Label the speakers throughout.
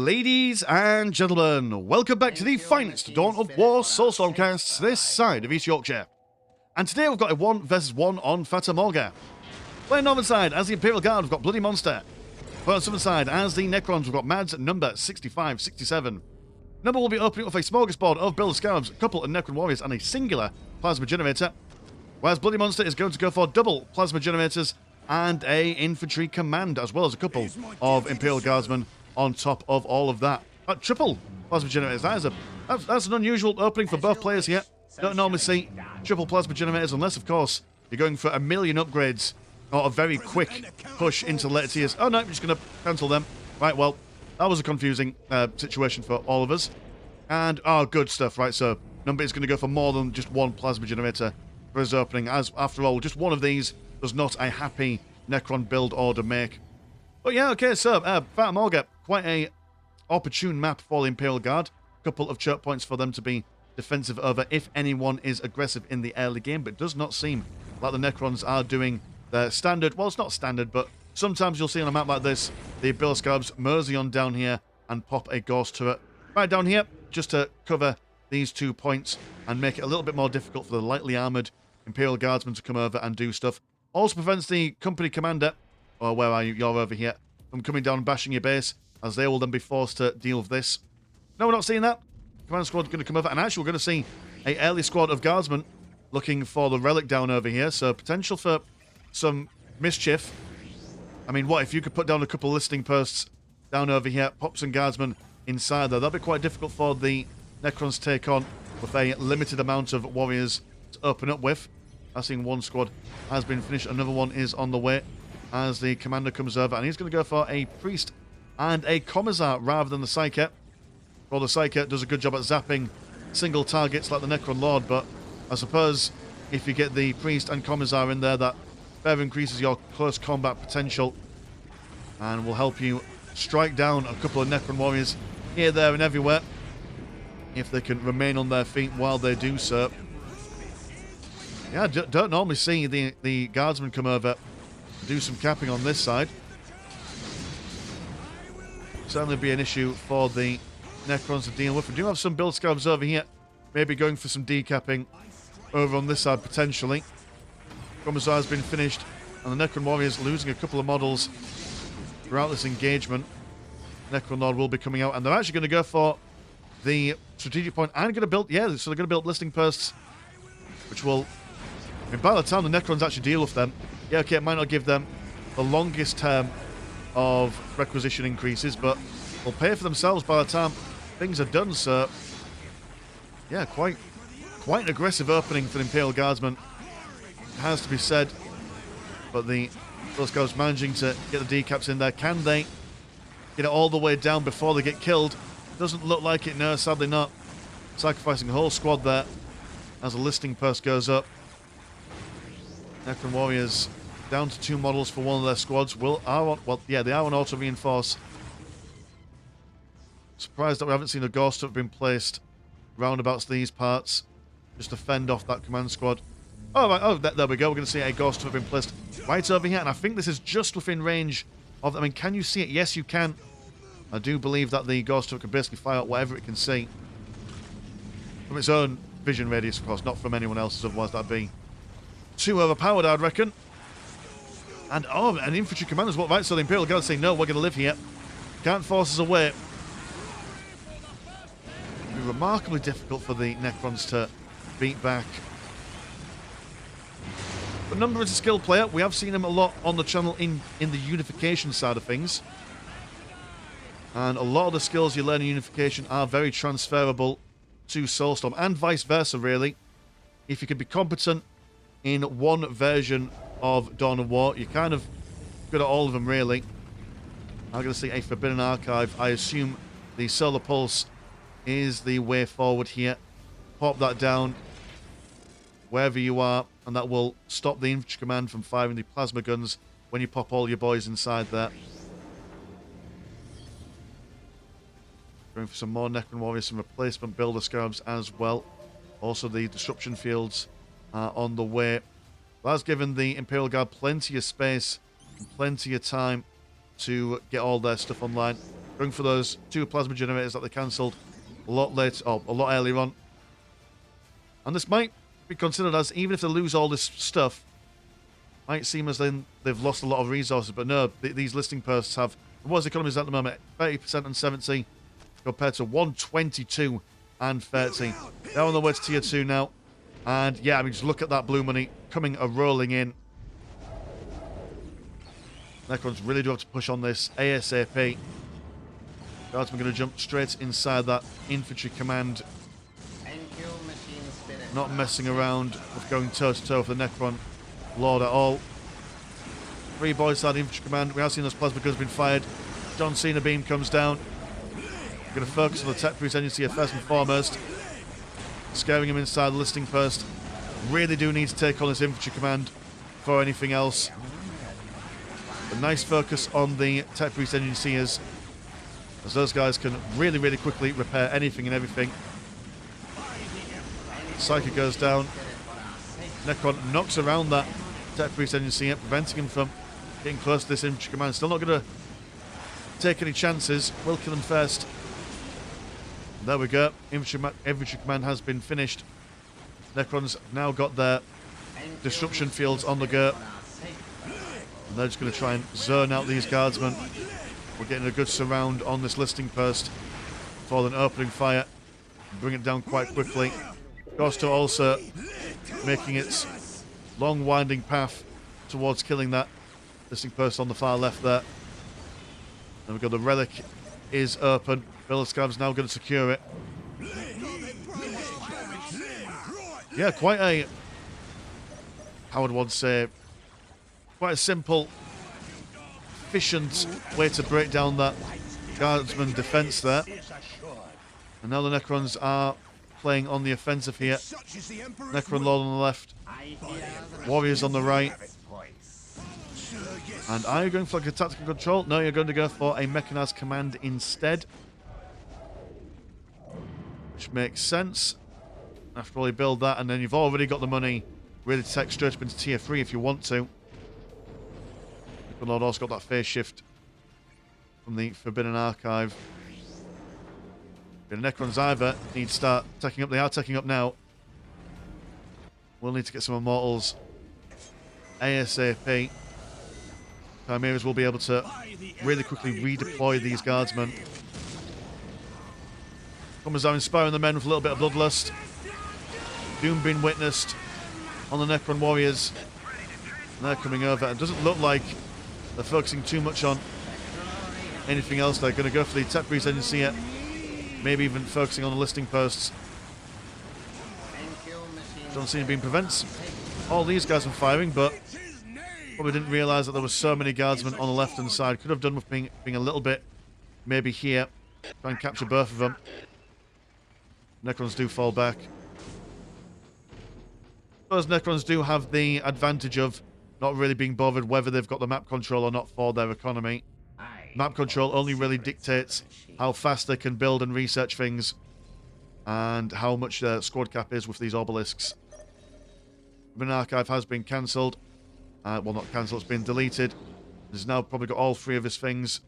Speaker 1: Ladies and gentlemen, welcome back to the finest Dawn of War Soulstorm casts this side of East Yorkshire. And today we've got a 1 versus 1 on Fata Morga. Playing Northern side, as the Imperial Guard, we've got Bloody Monster. Playing on Southern side, as the Necrons, we've got MadlNumber6567. Number will be opening up with a smorgasbord of Build Scarabs, a couple of Necron Warriors, and a singular Plasma Generator. Whereas Bloody Monster is going to go for double Plasma Generators and a Infantry Command, as well as a couple of Imperial Guardsmen on top of all of that. Triple Plasma Generators. That's an unusual opening for both players here. Don't normally see triple Plasma Generators unless, of course, you're going for 1,000,000 upgrades or a very quick push into later tiers. Oh no, I'm just going to cancel them. Right, well, that was a confusing situation for all of us. And, good stuff. Right, so Number is going to go for more than just one Plasma Generator for his opening, as, after all, just one of these does not a happy Necron build order make. But yeah, okay, so, Fata Morga, quite a opportune map for the Imperial Guard. A couple of choke points for them to be defensive over if anyone is aggressive in the early game, but it does not seem like the Necrons are doing their standard, well, it's not standard, but sometimes you'll see on a map like this, the Bill Scabs mosey on down here and pop a Ghost turret right down here, just to cover these 2 points and make it a little bit more difficult for the lightly armoured Imperial Guardsmen to come over and do stuff. Also prevents the company commander, or where are you, you're over here, from coming down and bashing your base, as they will then be forced to deal with this. No, we're not seeing that. Command squad going to come over, and actually we're going to see a early squad of Guardsmen looking for the relic down over here, so potential for some mischief. I mean, what if you could put down a couple of listing posts down over here, pop some Guardsmen inside there? That'd be quite difficult for the Necrons to take on with a limited amount of warriors to open up with. I've seen one squad has been finished, another one is on the way as the commander comes over, and he's going to go for a priest and a commissar rather than the psyker. Well, the psyker does a good job at zapping single targets like the Necron Lord, but I suppose if you get the priest and commissar in there, that further increases your close combat potential and will help you strike down a couple of Necron warriors here, there and everywhere if they can remain on their feet while they do so. Yeah, don't normally see the Guardsmen come over and do some capping on this side. Certainly be an issue for the Necrons to deal with. We do have some Build Scabs over here, maybe going for some decapping over on this side potentially. Commissar has been finished, and the Necron Warriors losing a couple of models throughout this engagement. Necron Lord will be coming out, and they're actually going to go for the strategic point and going to build, yeah, so they're going to build listing posts, which will, I mean, by the time the Necrons actually deal with them, yeah, okay, it might not give them the longest term of requisition increases, but they'll pay for themselves by the time things are done, so yeah, quite an aggressive opening for the Imperial Guardsmen, has to be said. But the Those guys managing to get the decaps in there. Can they get it all the way down before they get killed? Doesn't look like it, no, sadly not. Sacrificing a whole squad there as a listing post goes up. Necron Warriors down to 2 models for one of their squads. They are on auto reinforce. Surprised that we haven't seen a Ghost have been placed roundabouts these parts just to fend off that command squad. Oh, right. Oh, there we go. We're going to see a Ghost have been placed right over here, and I think this is just within range of, I mean, can you see it? Yes, you can. I do believe that the Ghost can basically fire out whatever it can see from its own vision radius, of course, not from anyone else's, otherwise that'd be too overpowered, I'd reckon. And, an infantry command as well. Right, so the Imperial Guard saying, no, we're going to live here. Can't force us away. It'd be remarkably difficult for the Necrons to beat back. But Number is a skilled player. We have seen him a lot on the channel in the unification side of things. And a lot of the skills you learn in unification are very transferable to Soulstorm, and vice versa, really. If you can be competent in one version of Dawn of War, you're kind of good at all of them, really. I'm going to see a Forbidden Archive. I assume the Solar Pulse is the way forward here. Pop that down wherever you are, and that will stop the infantry command from firing the plasma guns when you pop all your boys inside there. Going for some more Necron Warriors, some replacement Builder Scarabs as well. Also, the Disruption Fields are on the way. That's given the Imperial Guard plenty of space and plenty of time to get all their stuff online. going for those 2 plasma generators that they cancelled a lot late, or a lot earlier on. And this might be considered as, even if they lose all this stuff, might seem as then they've lost a lot of resources. But no, these listing posts have, what's the economies at the moment? 30% and 70 compared to 122 and 30. They're on the way to tier 2 now. And yeah, I mean, just look at that blue money coming rolling in. Necrons really do have to push on this ASAP. Guardsmen going to jump straight inside that infantry command. Not messing around with going toe-to-toe for the Necron Lord at all. 3 boys side infantry command. We have seen those plasma guns being fired. John Cena beam comes down. We're going to focus on the tech priest agency first and foremost. Scaring him inside the listing post. Really do need to take on this infantry command before anything else. A nice focus on the tech priest engineers, as those guys can really, really quickly repair anything and everything. Psyker goes down. Necron knocks around that tech priest engineer, preventing him from getting close to this infantry command. Still not going to take any chances. Will kill him first. There we go. Infantry command has been finished. Necrons now got their disruption fields on the go. And they're just going to try and zone out these guardsmen. We're getting a good surround on this listing post before then opening fire. Bring it down quite quickly. Gosto also making its long winding path towards killing that listing post on the far left there. And we've got the relic is open. Billscab's now going to secure it. Yeah, quite a, how would one say, quite a simple, efficient way to break down that guardsman defense there. And now the Necrons are playing on the offensive here. Necron Lord on the left, Warriors on the right. And are you going for like a tactical control? No, you're going to go for a mechanized command instead. Which makes sense. After all, you build that, and then you've already got the money really to take straight up into tier 3 if you want to. Necron Lord also got that phase shift from the Forbidden Archive. The Necrons either need to start taking up. They are taking up now. We'll need to get some Immortals ASAP. Chimeras will be able to really quickly redeploy these guardsmen. Comers are inspiring the men with a little bit of bloodlust. Doom being witnessed on the Necron warriors. And they're coming over. It doesn't look like they're focusing too much on anything else. They're going to go for the tech priest agency here. Maybe even focusing on the listing posts. John Cena beam prevents all these guys from firing, but probably didn't realise that there were so many guardsmen on the left-hand side. Could have done with being a little bit maybe here. Try and capture both of them. Necrons do fall back. Those Necrons do have the advantage of not really being bothered whether they've got the map control or not for their economy. Map control only really dictates how fast they can build and research things and how much their squad cap is with these obelisks. Forbidden Archive has been cancelled. Well, not cancelled, it's been deleted. He's now probably got all 3 of his things.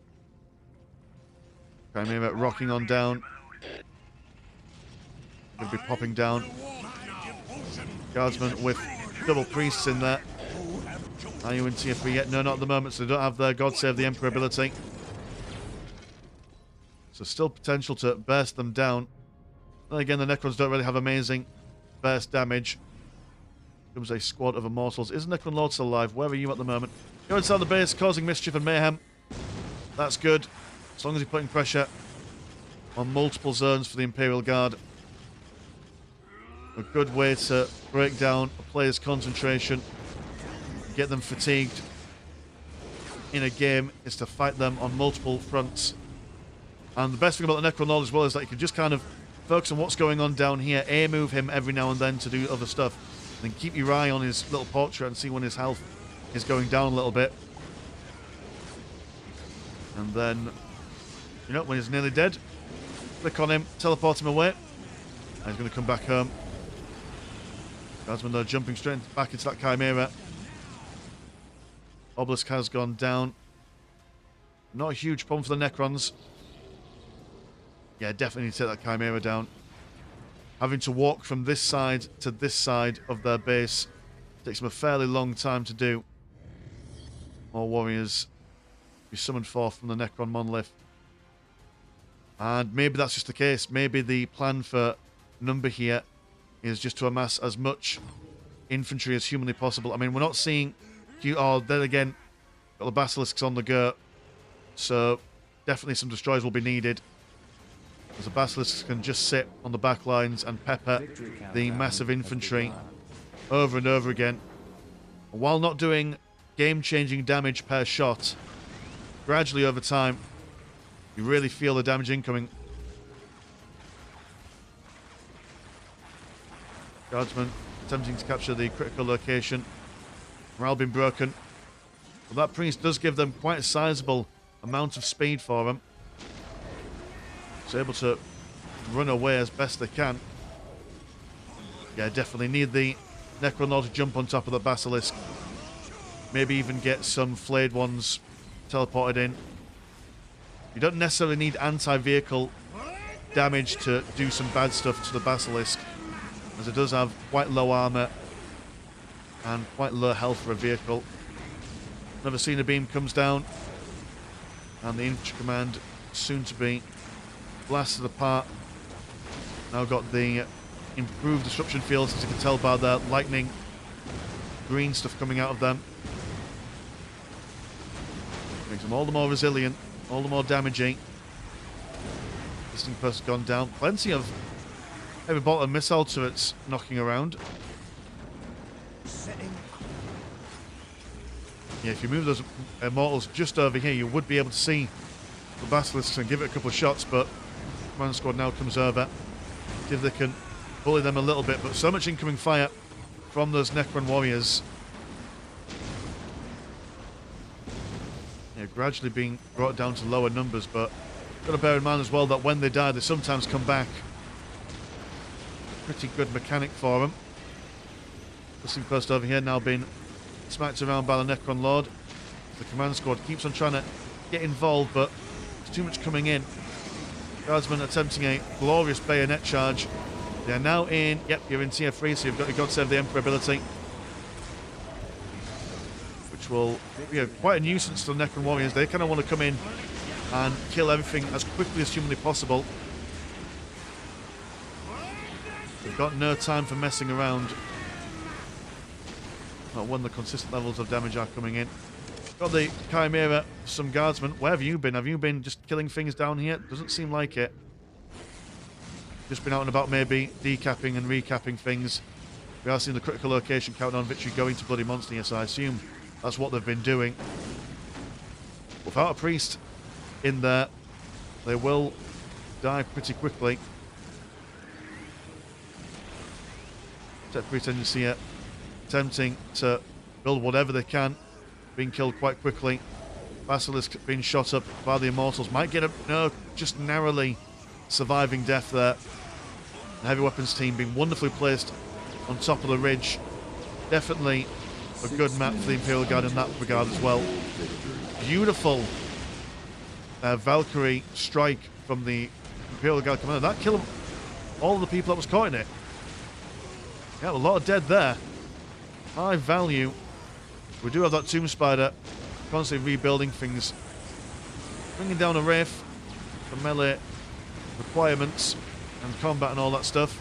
Speaker 1: Chimera rocking on down. Going to be popping down. Guardsmen with double priests in there. Are you in tier 3 yet? No, not at the moment, so they don't have their God Save the Emperor ability. So still potential to burst them down. Then again, the Necrons don't really have amazing burst damage. Comes a squad of Immortals. Is Necron Lord still alive? Where are you at the moment? Go inside the base, causing mischief and mayhem. That's good. As long as you're putting pressure on multiple zones for the Imperial Guard. A good way to break down a player's concentration. Get them fatigued in a game is to fight them on multiple fronts. And the best thing about the Necron Lord as well is that you can just kind of focus on what's going on down here, move him every now and then to do other stuff, and then keep your eye on his little portrait and see when his health is going down a little bit. And then, you know, when he's nearly dead, click on him, teleport him away, and he's going to come back home. Guardsmen, they're jumping straight back into that Chimera. Obelisk has gone down. Not a huge problem for the Necrons. Yeah, definitely need to take that Chimera down. Having to walk from this side to this side of their base takes them a fairly long time to do. More warriors be summoned forth from the Necron monolith. And maybe that's just the case. Maybe the plan for number here is just to amass as much infantry as humanly possible. I mean, we're not seeing... Oh, then again, got the basilisks on the go. So, definitely some destroyers will be needed. As the basilisks can just sit on the back lines and pepper the massive infantry over and over again. While not doing game-changing damage per shot, gradually over time, you really feel the damage incoming. Guardsmen attempting to capture the critical location. Morale being broken. But that priest does give them quite a sizable amount of speed for them. It's able to run away as best they can. Yeah, definitely need the Necron Lord to jump on top of the Basilisk. Maybe even get some flayed ones teleported in. You don't necessarily need anti-vehicle damage to do some bad stuff to the Basilisk, as it does have quite low armor and quite low health for a vehicle. Another Cena beam comes down, and the infantry command soon to be blasted apart. Now got the improved disruption fields, as you can tell by the lightning green stuff coming out of them. Makes them all the more resilient, all the more damaging. Listening post's gone down. Plenty of heavy bolter missile turrets knocking around. Yeah, if you move those immortals just over here, you would be able to see the basilisks and give it a couple of shots, but command squad now comes over. See if they can bully them a little bit, but so much incoming fire from those Necron warriors. Yeah, gradually being brought down to lower numbers, but got to bear in mind as well that when they die, they sometimes come back. Pretty good mechanic for them. Listening post over here now being smacked around by the Necron Lord. The command squad keeps on trying to get involved, but there's too much coming in. Guardsmen attempting a glorious bayonet charge. They're now in, yep, you're in tier 3, so you've got your God Save the Emperor ability, which will be quite a nuisance to the Necron warriors. They kind of want to come in and kill everything as quickly as humanly possible. They've got no time for messing around. Not when the consistent levels of damage are coming in. Got the Chimera, some guardsmen. Where have you been? Have you been just killing things down here? Doesn't seem like it. Just been out and about, maybe decapping and recapping things. We are seeing the critical location countdown victory going to Bloody Monster here, so I assume that's what they've been doing. Without a priest in there, they will die pretty quickly. Set pretendency here, attempting to build whatever they can, being killed quite quickly. Basilisk being shot up by the Immortals. Might get a, no, just narrowly surviving death there. The heavy weapons team being wonderfully placed on top of the ridge. Definitely a good map for the Imperial Guard in that regard as well. Beautiful Valkyrie strike from the Imperial Guard commander. That killed all of the people that was caught in it. Yeah, a lot of dead there. High value. We do have that Tomb Spider constantly rebuilding things. Bringing down a Wraith for melee requirements and combat and all that stuff.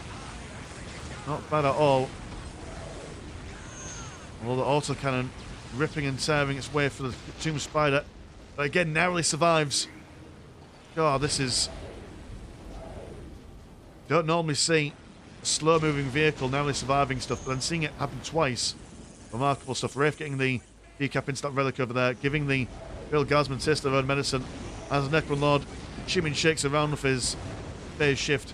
Speaker 1: Not bad at all. Although the autocannon ripping and tearing its way for the Tomb Spider. But again, narrowly survives. God, this is... Don't normally see a slow-moving vehicle narrowly surviving stuff, but then seeing it happen twice. Remarkable stuff. Wraith getting the decap into that relic over there, giving the Bill Guardsman taste their own medicine as the Necron Lord shimming shakes around with his phase shift.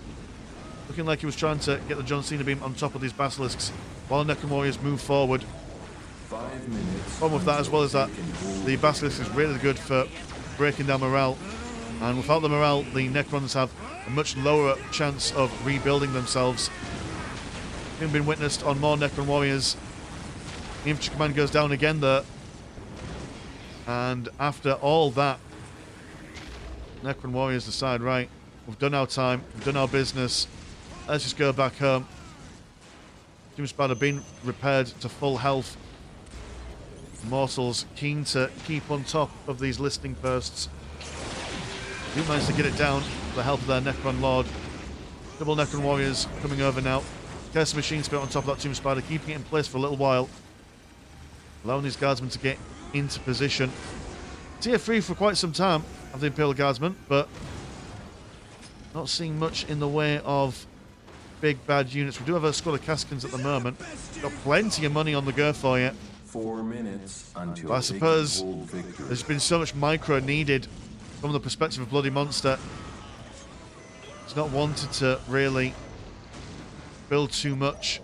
Speaker 1: Looking like he was trying to get the John Cena beam on top of these basilisks while the Necron warriors move forward.
Speaker 2: 5 minutes.
Speaker 1: Problem with that as well is that the basilisk is really good for breaking down morale, and without the morale the Necrons have a much lower chance of rebuilding themselves. Having been witnessed on more Necron warriors. The infantry command goes down again there, and after all that, Necron warriors decide, right, We've done our time. We've done our business. Let's just go back home. Doom Spider being repaired to full health. Mortals keen to keep on top of these listening posts. Do manage to get it down with the help of their Necron Lord. Double Necron Warriors coming over now. Curse Machine Spirit on top of that Tomb Spider, keeping it in place for a little while. Allowing these Guardsmen to get into position. Tier 3 for quite some time of the Imperial Guardsmen, but not seeing much in the way of big bad units. We do have a squad of Caskins at the moment. Got plenty of money on the go for you.
Speaker 2: 4 minutes until
Speaker 1: But I suppose there's been so much micro needed from the perspective of Bloody Monster. He's not wanted to really build too much.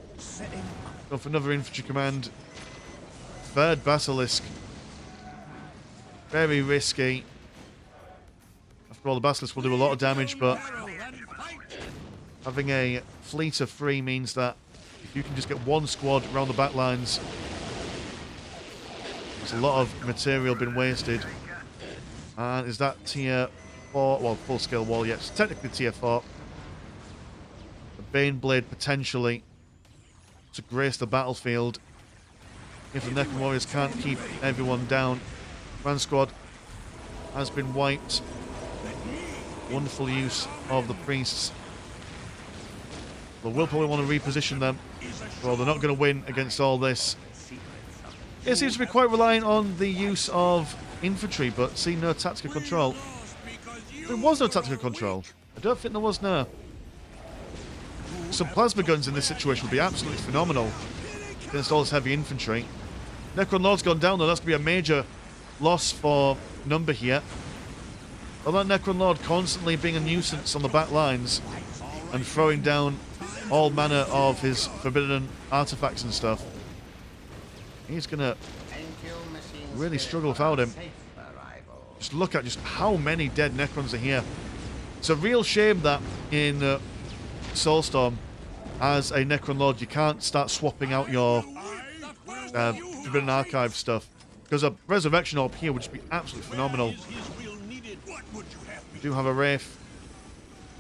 Speaker 1: Going for another infantry command. Third Basilisk. Very risky. After all, the Basilisk will do a lot of damage, but having a fleet of 3 means that if you can just get one squad around the back lines, there's a lot of material been wasted. And is that tier 4? Well, full scale wall, yes. Technically tier 4. The Baneblade potentially to grace the battlefield. If the Necron Warriors can't keep everyone down. Grand Squad has been wiped. Wonderful use of the priests. But we'll probably want to reposition them. Well, they're not going to win against all this. It seems to be quite reliant on the use of infantry, but see no tactical control. There was no tactical control. I don't think there was, no. Some plasma guns in this situation would be absolutely phenomenal against all this heavy infantry. Necron Lord's gone down, though. That's going to be a major loss for number here. Although Necron Lord constantly being a nuisance on the back lines and throwing down all manner of his forbidden artifacts and stuff, he's going to really struggle without him. Just look at just how many dead Necrons are here. It's a real shame that in Soulstorm, as a Necron Lord, you can't start swapping out your Forbidden Archive stuff, because a Resurrection Orb here would just be absolutely phenomenal. We do have a Wraith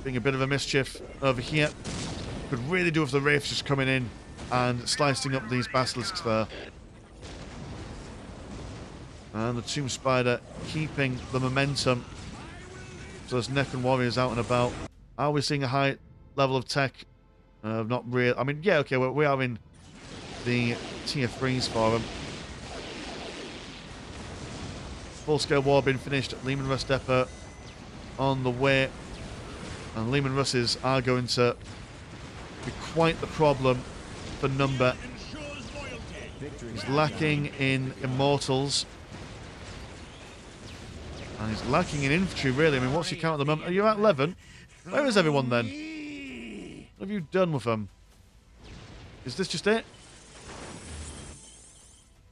Speaker 1: being a bit of a mischief over here. Could really do with the Wraiths just coming in and slicing up these Basilisks there. And the Tomb Spider keeping the momentum. So there's Necron Warriors out and about. Are we seeing a high level of tech? Not real. I mean, yeah, okay, we are in the tier 3s for them. Full-scale war being finished at Lehman Russ Depot on the way. And Lehman Russes are going to be quite the problem for number. He's lacking in Immortals. And he's lacking in infantry, really. I mean, what's your count at the moment? Are you at 11? Where is everyone then? What have you done with them? Is this just it?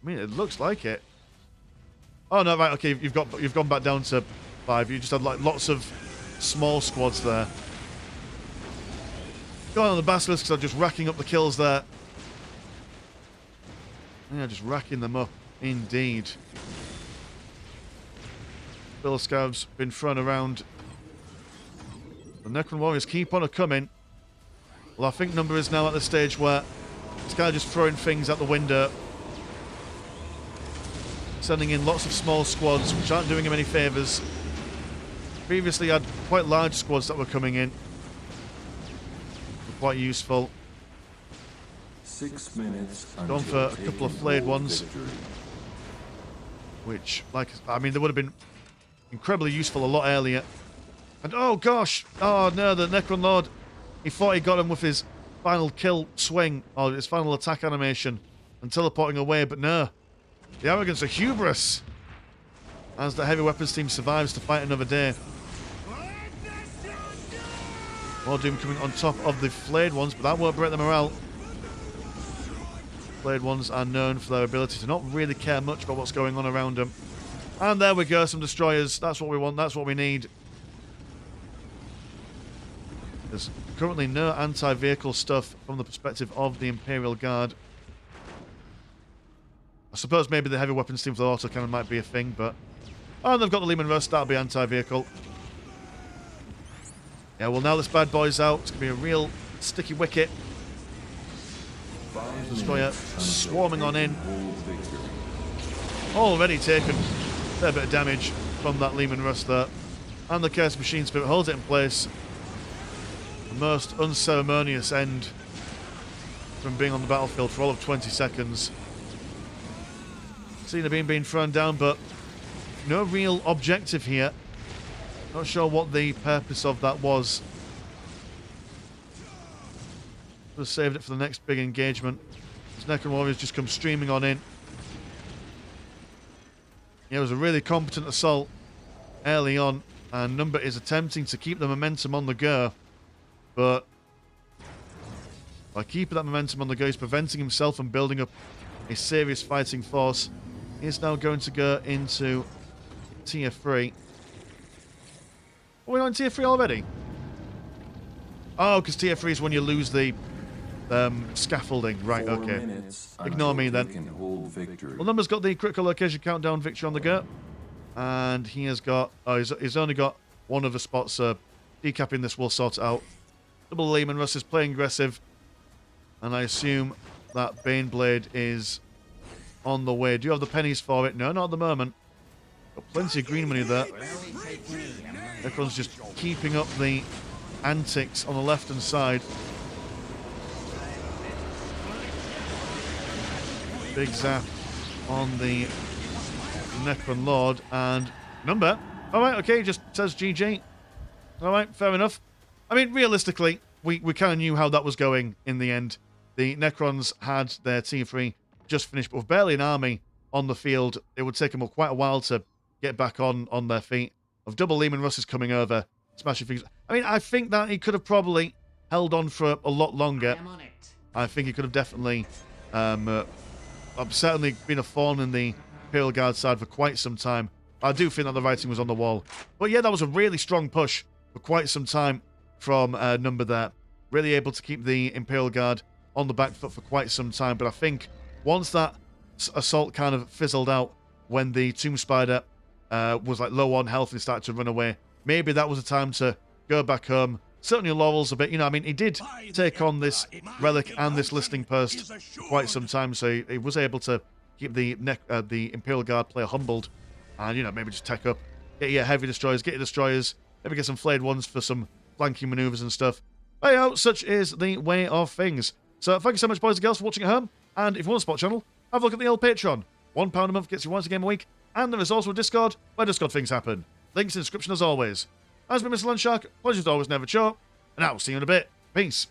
Speaker 1: I mean, it looks like it. Oh no, right, okay, you've gone back down to 5. You just had like lots of small squads there. Going on, the Basilisks are just racking up the kills there. Yeah, just racking them up, indeed. Bill Scab's been thrown around. The Necron Warriors keep on a-coming. Well, I think number is now at the stage where it's kind of just throwing things out the window. Sending in lots of small squads, which aren't doing him any favours. Previously had quite large squads that were coming in. Were quite useful.
Speaker 2: 6 minutes.
Speaker 1: Gone for a couple of flayed ones. Which, like, I mean, they would have been incredibly useful a lot earlier. And oh gosh! Oh no, the Necron Lord, he thought he got him with his final kill swing, or his final attack animation, and teleporting away, but no. The arrogance of hubris, as the heavy weapons team survives to fight another day. More Doom coming on top of the flayed ones, but that won't break the morale. Flayed ones are known for their ability to not really care much about what's going on around them. And there we go, some destroyers. That's what we want, that's what we need. There's currently no anti-vehicle stuff from the perspective of the Imperial Guard. I suppose maybe the heavy weapons team for the autocannon might be a thing, but... Oh, they've got the Lehman Russ, that'll be anti-vehicle. Yeah, well, now this bad boy's out. It's going to be a real sticky wicket. Destroyer swarming on in. Already taken a fair bit of damage from that Leman Russ there. And the Cursed Machine Spirit holds it in place. The most unceremonious end from being on the battlefield for all of 20 seconds. Cena being thrown down, but no real objective here. Not sure what the purpose of that was. Could have saved it for the next big engagement. As Necron Warriors just come streaming on in. Yeah, it was a really competent assault early on, and Number is attempting to keep the momentum on the go, but by keeping that momentum on the go, he's preventing himself from building up a serious fighting force. He's now going to go into Tier 3. Are we on Tier 3 already? Oh, because Tier 3 is when you lose the scaffolding. Right, okay. Ignore me then. Well, Number's got the critical location countdown victory on the go. And he has got... Oh, he's only got one of the spots. Decapping this will sort it out. Double Leman Russ is playing aggressive. And I assume that Baneblade is on the way. Do you have the pennies for it? No, not at the moment. Got plenty of green money there. Necron's just keeping up the antics on the left-hand side. Big zap on the Necron Lord, and Number. Alright, okay, just says GG. Alright, fair enough. I mean, realistically, we kind of knew how that was going in the end. The Necrons had their Tier 3 just finished, but with barely an army on the field, it would take them quite a while to get back on their feet. Of double Leman Russ is coming over, smashing things. I mean, I think that he could have probably held on for a lot longer. I think he could have definitely certainly been a thorn in the Imperial Guard side for quite some time. I do think that the writing was on the wall. But yeah, that was a really strong push for quite some time from Number there. Really able to keep the Imperial Guard on the back foot for quite some time. But I think once that assault kind of fizzled out, when the Tomb Spider was like low on health and started to run away, maybe that was a time to go back home. Certainly laurels a bit, you know, I mean, he did take on this relic and this listening post for quite some time, so he was able to keep the Imperial Guard player humbled, and, you know, maybe just tech up, get your heavy destroyers, get your destroyers, maybe get some flayed ones for some flanking maneuvers and stuff. But, you know, such is the way of things. So thank you so much, boys and girls, for watching at home, and if you want to support the channel, have a look at the old Patreon. £1 a month gets you once a game a week, and there is also a Discord where Discord things happen. Links in the description as always. As been Mr. Landshark, pleasure as always, never short, and I will see you in a bit. Peace.